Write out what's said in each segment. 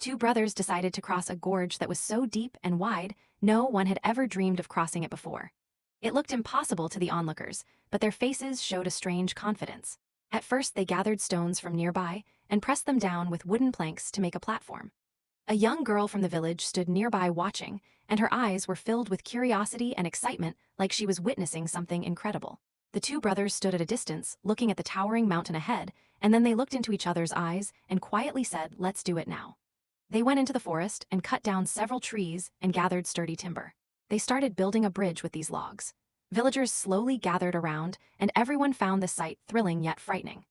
Two brothers decided to cross a gorge that was so deep and wide, no one had ever dreamed of crossing it before. It looked impossible to the onlookers, but their faces showed a strange confidence. At first, they gathered stones from nearby and pressed them down with wooden planks to make a platform. A young girl from the village stood nearby watching, and her eyes were filled with curiosity and excitement like she was witnessing something incredible. The two brothers stood at a distance, looking at the towering mountain ahead, and then they looked into each other's eyes and quietly said, "Let's do it now." They went into the forest and cut down several trees and gathered sturdy timber. They started building a bridge with these logs. Villagers slowly gathered around, and everyone found the sight thrilling yet frightening.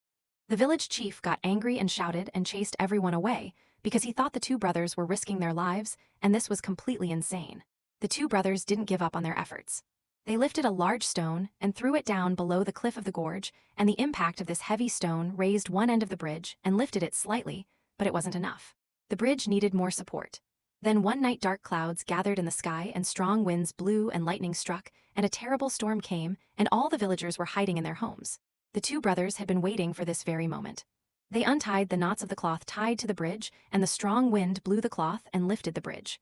The village chief got angry and shouted and chased everyone away because he thought the two brothers were risking their lives, and this was completely insane. The two brothers didn't give up on their efforts. They lifted a large stone and threw it down below the cliff of the gorge, and the impact of this heavy stone raised one end of the bridge and lifted it slightly, but it wasn't enough. The bridge needed more support. Then one night dark clouds gathered in the sky and strong winds blew and lightning struck, and a terrible storm came, and all the villagers were hiding in their homes. The two brothers had been waiting for this very moment. They untied the knots of the cloth tied to the bridge, and the strong wind blew the cloth and lifted the bridge.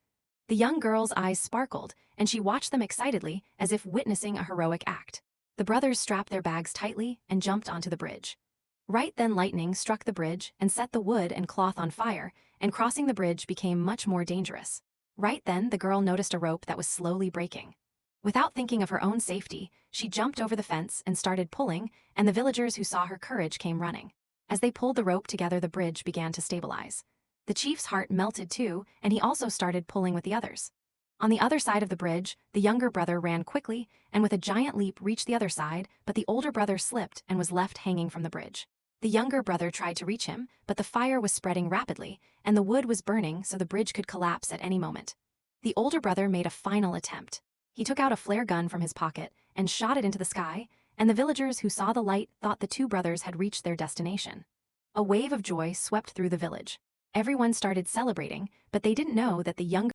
The young girl's eyes sparkled, and she watched them excitedly as if witnessing a heroic act. The brothers strapped their bags tightly and jumped onto the bridge. Right then lightning struck the bridge and set the wood and cloth on fire, and crossing the bridge became much more dangerous. Right then the girl noticed a rope that was slowly breaking. Without thinking of her own safety, she jumped over the fence and started pulling, and the villagers who saw her courage came running. As they pulled the rope together, the bridge began to stabilize. The chief's heart melted too, and he also started pulling with the others. On the other side of the bridge, the younger brother ran quickly and with a giant leap reached the other side, but the older brother slipped and was left hanging from the bridge. The younger brother tried to reach him, but the fire was spreading rapidly, and the wood was burning so the bridge could collapse at any moment. The older brother made a final attempt. He took out a flare gun from his pocket and shot it into the sky, and the villagers who saw the light thought the two brothers had reached their destination. A wave of joy swept through the village. Everyone started celebrating, but they didn't know that the younger